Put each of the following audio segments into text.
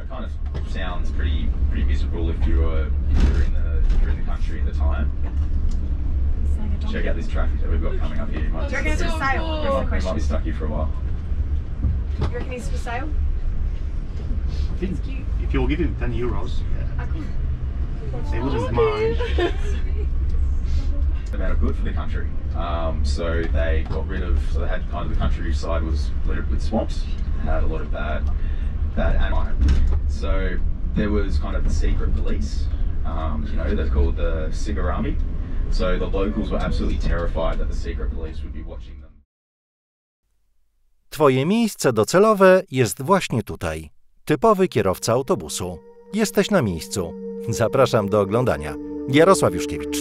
it kind of sounds pretty miserable if you're in the country at the time. Check out this traffic that we've got coming up here. Do you reckon it's for sale? We might be stuck here for a while. Do you reckon it's for sale? If you'll give him €10, I could. they wouldn't mind. Amount of good for the country. So they got rid of, so they had kind of the countryside was littered with swamps, had a lot of bad animal. So there was kind of the secret police, you know, they're called the Sigurami. So the locals were absolutely terrified that the secret police would be watching them. Twoje miejsce docelowe jest właśnie tutaj. Typowy kierowca autobusu. Jesteś na miejscu. Zapraszam do oglądania. Jarosław Juszkiewicz.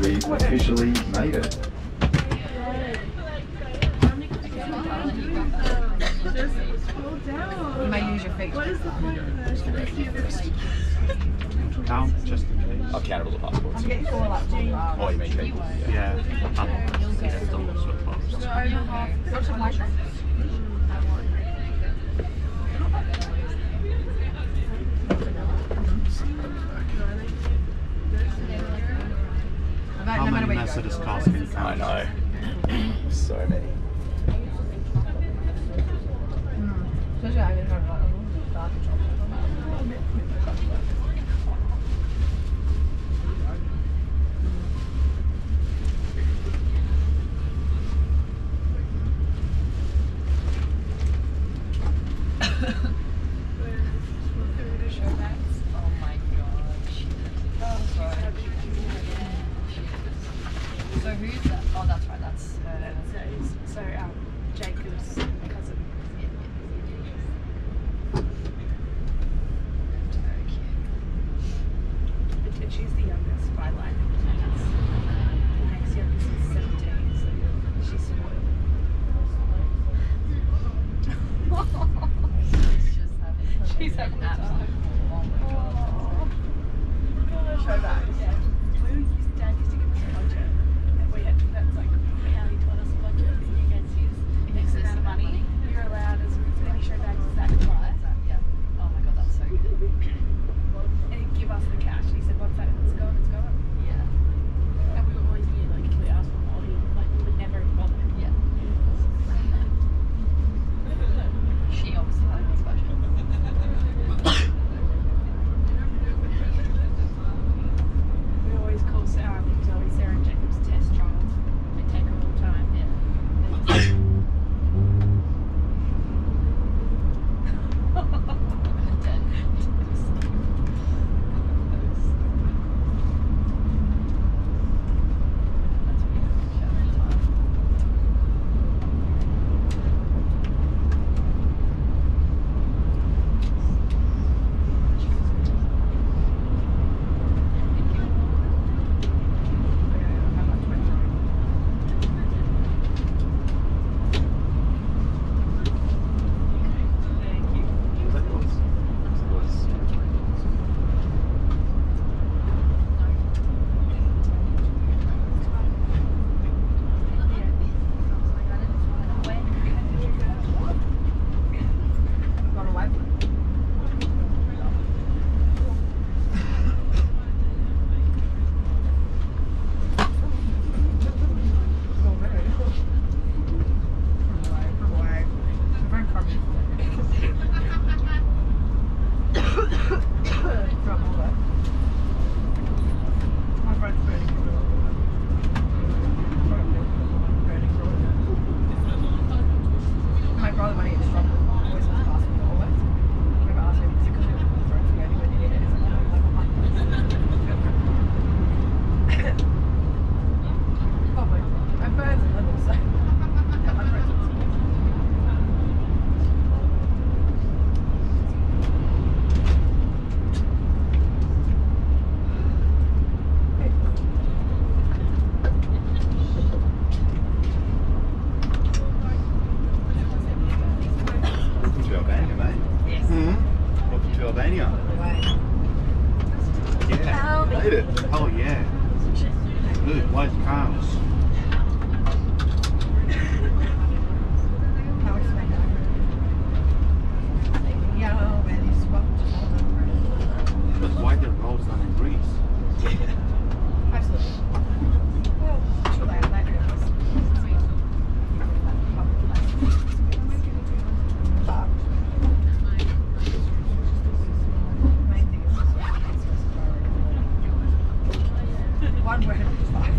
we officially made it. You may use your feet. Count just in case. I've counted all the passports. I'm getting all like Jane. Oh, you mean people? Yeah. It's almost so close. What's your mic? How many Mercedes cars can you count? I know. So many. So who's that? Oh, that's right. That's Jacob's cousin. And she's the youngest by like the next youngest is 17, so she's spoiled. She's having a time. Show back. Dad used to give us a budget, and we had to, that's like how he taught us a budget. You guys use X amount of money. You're allowed as many show bags as that price. yeah. Oh my god, that's so good. And he'd give us the cash. He said, "What's that? It's gone. It's gone." Yeah. And we were always near, like, if we asked for more, he would never bother. Yeah. She obviously had a big budget. We always call Zoe Sarah and Jacob's test child. We take her all the time. Yeah. Albania. Yeah. Made it. Oh yeah. Good white cows. But why the roads than in Greece? Absolutely. Well, sure they have that. Main thing is one word is fine.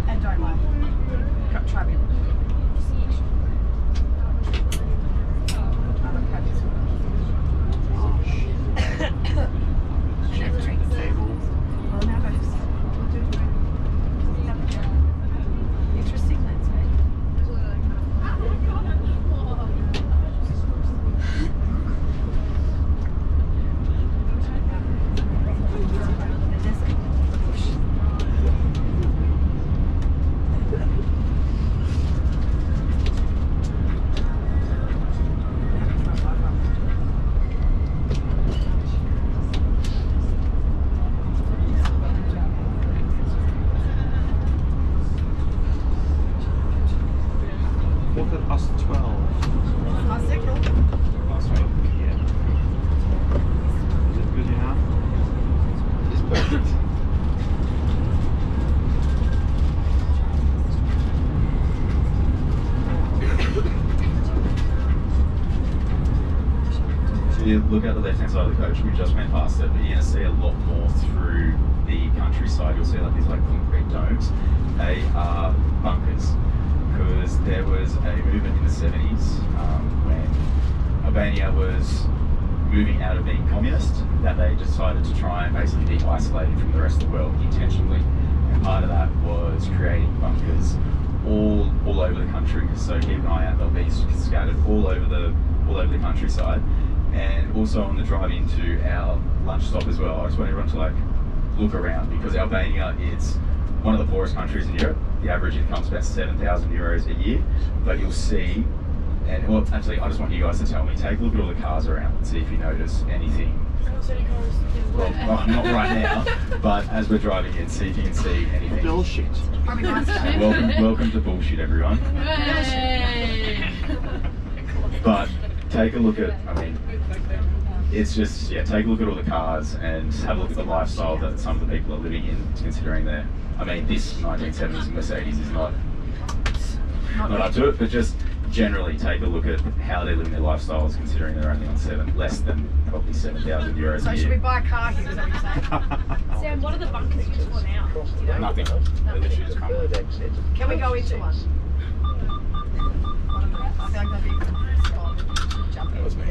And don't mind. Try me. Interesting landscape. look at the left-hand side of the coach, we just went past it, but you're going to see a lot more through the countryside. You'll see like these like concrete domes. They are bunkers, because there was a movement in the 70s when Albania was moving out of being communist, that they decided to try and basically be isolated from the rest of the world intentionally. And part of that was creating bunkers all over the country. So keep an eye out, they'll be scattered all over the countryside. And also on the drive into our lunch stop as well, I just want everyone to like look around, because Albania is one of the poorest countries in Europe. The average income is about 7,000 euros a year, but you'll see, and well, actually I just want you guys to tell me, take a look at all the cars around and see if you notice anything. Well, not right now, but as we're driving in, see if you can see anything. Bullshit. Probably nice day. Welcome to bullshit, everyone. But take a look at, I mean, it's just, yeah, take a look at all the cars and have a look at the lifestyle that some of the people are living in, considering they're, I mean, this 1970s Mercedes is not up to it, but just generally take a look at how they're living their lifestyles, considering they're only on less than probably 7,000 euros So a should we year. buy a car here, is that what you're saying? Sam, what are the bunkers used for now? Do you know? Nothing. They literally just come with it. Can we go into one? I feel like that'd be a good spot to jump in. That was me.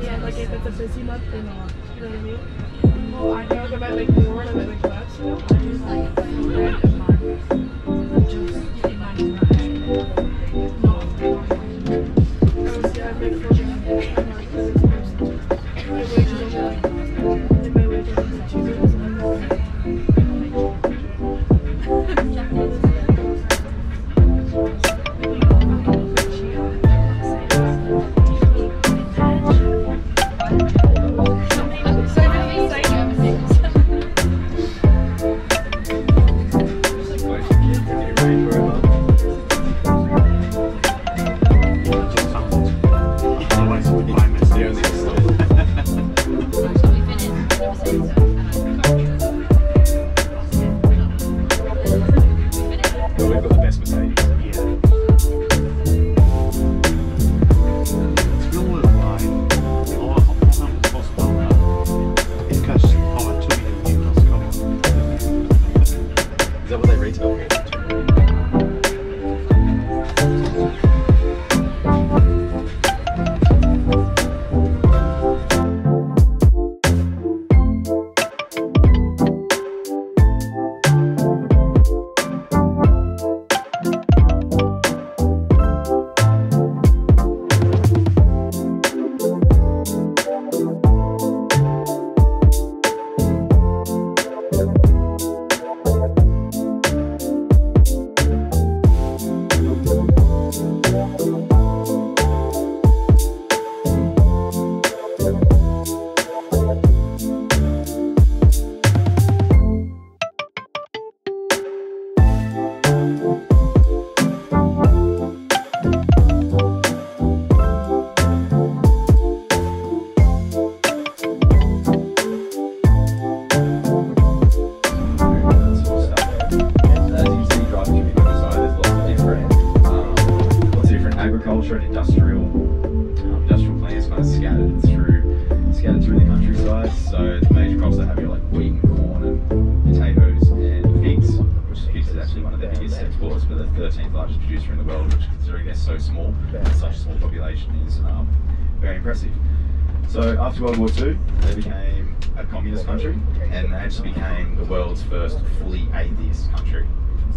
Yeah, like if it's a busy month or not, you know what I mean? Well, I know if I make more and I make less, you know? I just like random markers. Just in my yeah, I make 40 my wage is only my wage is only 2 days and So after World War II, they became a communist country, and they actually became the world's first fully atheist country.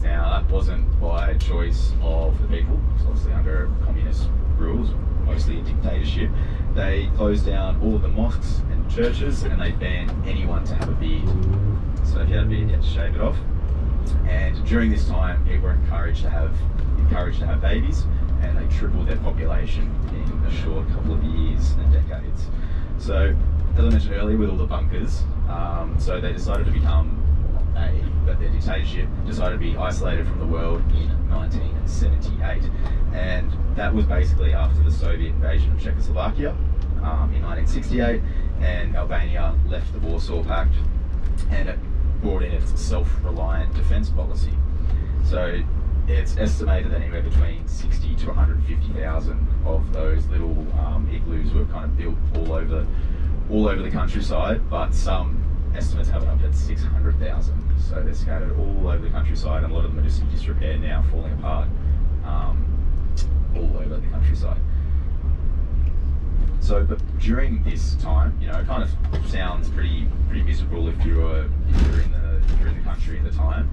Now that wasn't by choice of the people, it's obviously under communist rules, mostly a dictatorship. They closed down all of the mosques and churches, and they banned anyone to have a beard. So if you had a beard, you had to shave it off. And during this time, people were encouraged to have babies, and they tripled their population in a short couple of years and decades. So, as I mentioned earlier, with all the bunkers, so they decided to become their dictatorship decided to be isolated from the world in 1978, and that was basically after the Soviet invasion of Czechoslovakia in 1968, and Albania left the Warsaw Pact, and it brought in its self-reliant defence policy. So it's estimated that anywhere between 60 to 150,000 of those little igloos were kind of built all over the countryside, but some estimates have it up at 600,000. So they're scattered all over the countryside, and a lot of them are just in disrepair now, falling apart all over the countryside. So, but during this time, you know, it kind of sounds pretty miserable if you're in the country at the time.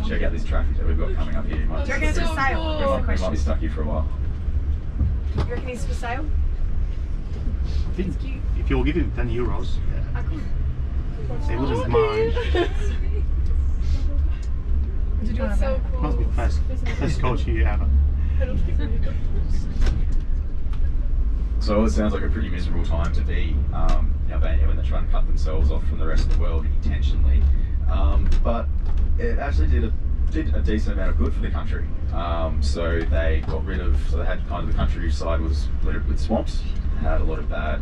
Check out this traffic that we've got coming up here. You might, Do you reckon it's for sale? we might be stuck here for a while. Do you reckon it's for sale? I think if you'll give him 10 euros, I could. they wouldn't mind. Did you want That's to so cool. Must be best coach you ever. I don't think we could. So it sounds like a pretty miserable time to be in Albania when they're trying to cut themselves off from the rest of the world intentionally. But it actually did a decent amount of good for the country. So they got rid of, so they had kind of the countryside was littered with swamps, had a lot of bad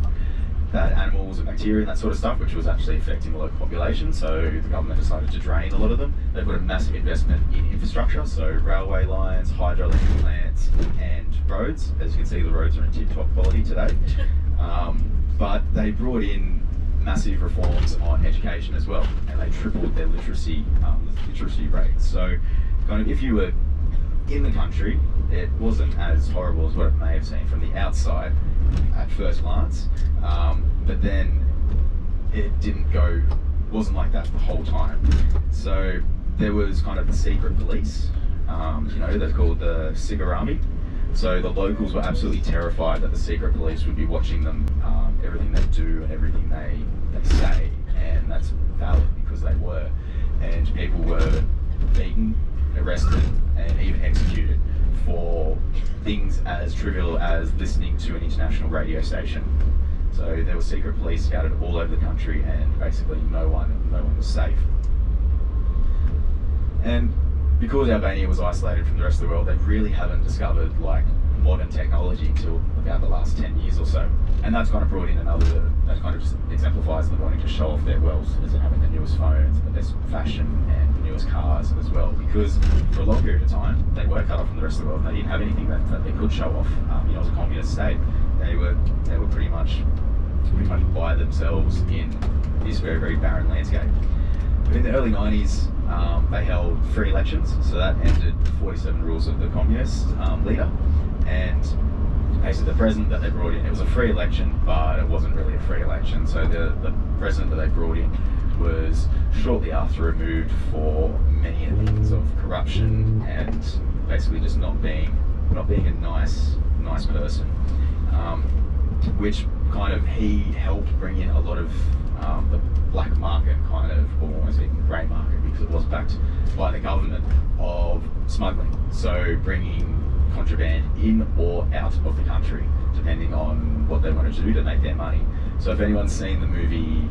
animals and bacteria and that sort of stuff, which was actually affecting the local population. So the government decided to drain a lot of them. They put a massive investment in infrastructure, so railway lines, hydroelectric plants, and roads. As you can see, the roads are in tip-top quality today. But they brought in massive reforms on education as well, and they tripled their literacy rates. So kind of if you were in the country, it wasn't as horrible as what it may have seemed from the outside at first glance, but then it wasn't like that the whole time. So there was kind of the secret police, you know, they're called the Sigurami. So the locals were absolutely terrified that the secret police would be watching them, everything they do and everything they say, and that's valid because they were. And people were beaten, arrested, and even executed for things as trivial as listening to an international radio station. So there were secret police scattered all over the country, and basically no one was safe. And because Albania was isolated from the rest of the world, they really haven't discovered like modern technology until about the last 10 years or so. And that's kind of brought in that kind of just exemplifies them wanting to show off their wealth as in having the newest phones, the best fashion, and the newest cars as well. Because for a long period of time, they were cut off from the rest of the world, and they didn't have anything that they could show off. You know, as a communist state, they were pretty much by themselves in this very, very barren landscape. But in the early 90s, they held free elections, so that ended 47 rules of the communist leader. And basically the president that they brought in, it was a free election, but it wasn't really a free election. So the president that they brought in was shortly after removed for many things of corruption and basically just not being a nice person, which kind of he helped bring in a lot of the black market, kind of, or almost even grey market, because it was backed by the government, of smuggling. So bringing contraband in or out of the country, depending on what they want to do to make their money. So if anyone's seen the movie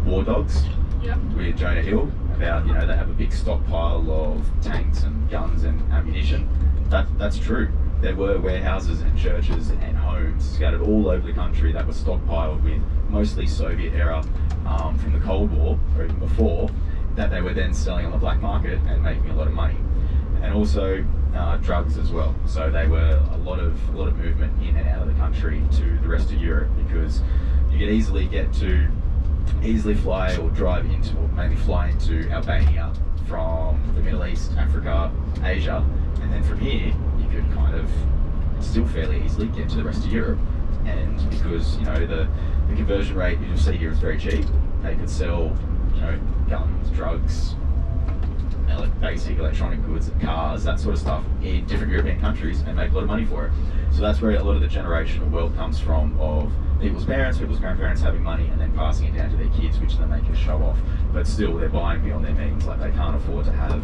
War Dogs, Yep. with Jonah Hill, about, you know, they have a big stockpile of tanks and guns and ammunition, that's true. There were warehouses and churches and homes scattered all over the country that were stockpiled with mostly Soviet era from the Cold War, or even before, that they were then selling on the black market and making a lot of money. And also drugs as well. So they were a lot of movement in and out of the country to the rest of Europe, because you could easily fly or drive into, or mainly fly into Albania from the Middle East, Africa, Asia, and then from here you could kind of still fairly easily get to the rest of Europe. And because, you know, the conversion rate you'll see here is very cheap, they could sell, you know, guns, drugs, basic electronic goods, cars, that sort of stuff in different European countries and make a lot of money for it. So that's where a lot of the generational wealth comes from, of people's parents, people's grandparents having money and then passing it down to their kids, which then they can show off. But still, they're buying beyond their means. Like, they can't afford to have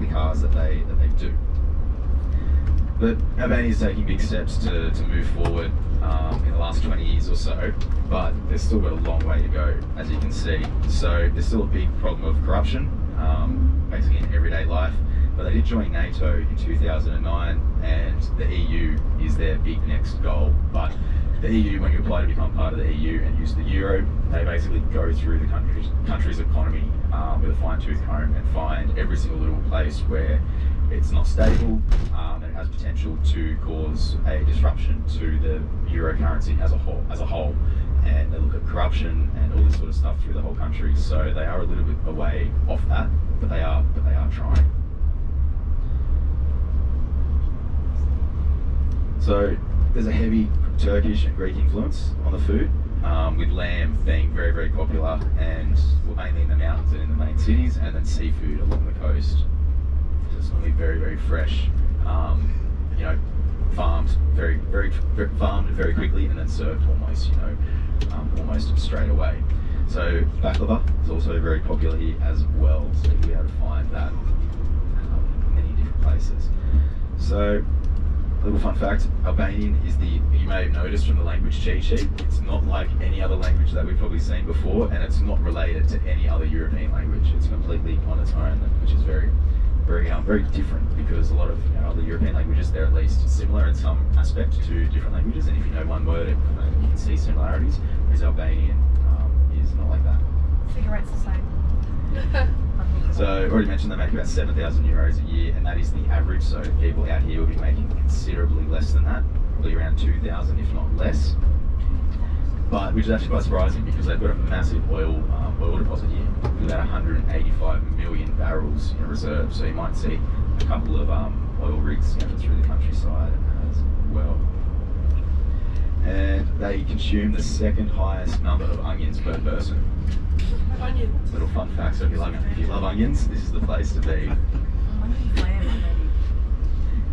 the cars that they do. But Albania is taking big steps to move forward in the last 20 years or so, but they've still got a long way to go, as you can see. So there's still a big problem of corruption, basically in everyday life. But they did join NATO in 2009, and the EU is their big next goal. But the EU, when you apply to become part of the EU and use the euro, they basically go through the country's economy with a fine-tooth comb and find every single little place where it's not stable and it has potential to cause a disruption to the euro currency as a whole. And they look at corruption and all this sort of stuff through the whole country. So they are a little bit away off that, but they are trying. So there's a heavy Turkish and Greek influence on the food, with lamb being very, very popular, and mainly in the mountains and in the main cities, and then seafood along the coast. So it's normally very, very fresh, you know, farmed very quickly, and then served almost, you know, almost straight away. So baklava is also very popular here as well, so you'll be able to find that in many different places. So, a little fun fact, Albanian is you may have noticed from the language cheat sheet, it's not like any other language that we've probably seen before, and it's not related to any other European language. It's completely on its own, which is very different, because a lot of, you know, other European languages, they're at least similar in some aspect to different languages, and if you know one word, you can see similarities, whereas Albanian is not like that. Cigarettes the same. So I already mentioned they make about 7,000 euros a year, and that is the average. So people out here will be making considerably less than that, probably around 2,000 if not less. But which is actually quite surprising, because they've got a massive oil deposit here with about 185 million barrels in reserve. So you might see a couple of oil rigs through the countryside as well. And they consume the second highest number of onions per person. Onions. Little fun fact, so if you love onions, this is the place to be.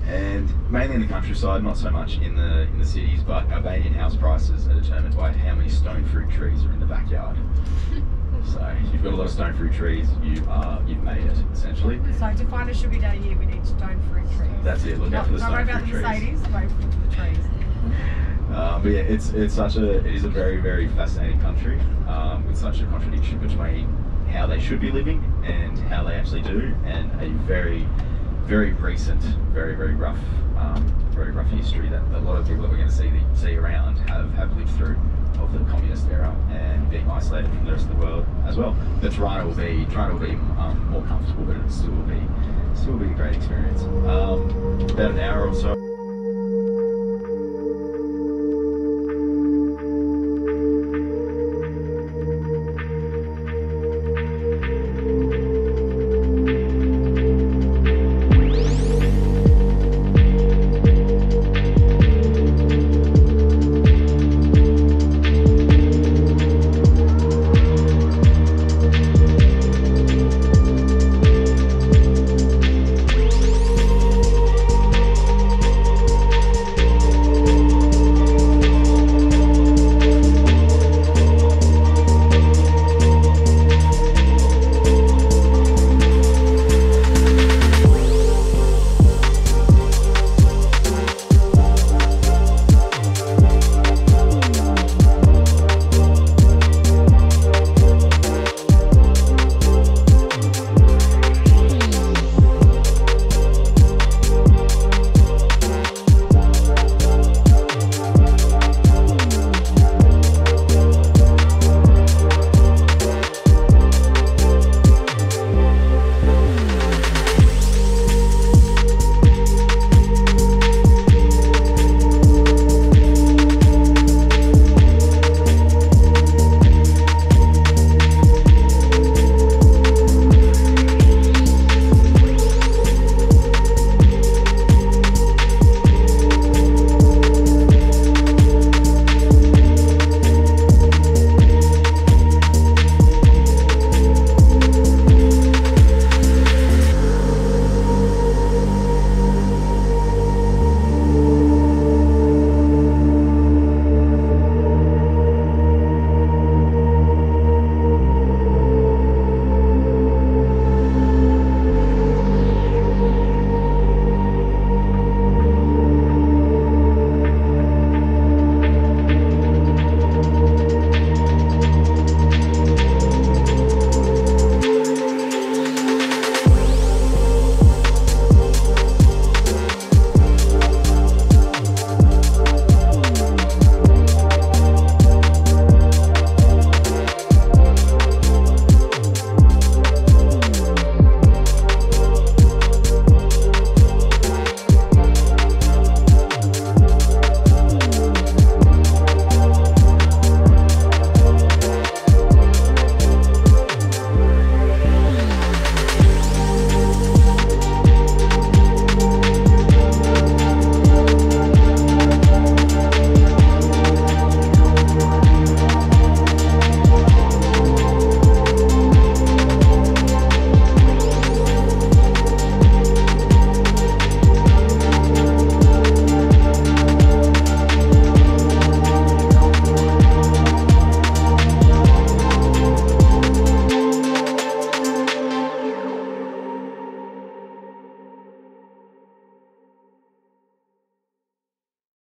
And mainly in the countryside, not so much in the cities, but Albanian house prices are determined by how many stone fruit trees are in the backyard. So if you've got a lot of stone fruit trees, you've made it, essentially. So to find a sugar daddy here, we need stone fruit trees. That's it, look out for the stone fruit trees. Not about the Mercedes, wait for the trees. But yeah, it is a very, very fascinating country, with such a contradiction between how they should be living and how they actually do, and a very, very recent, very, very rough history that a lot of people that we're going to see around have lived through, of the communist era and being isolated from the rest of the world as well. But Toronto will be more comfortable, but it still will be a great experience. About an hour or so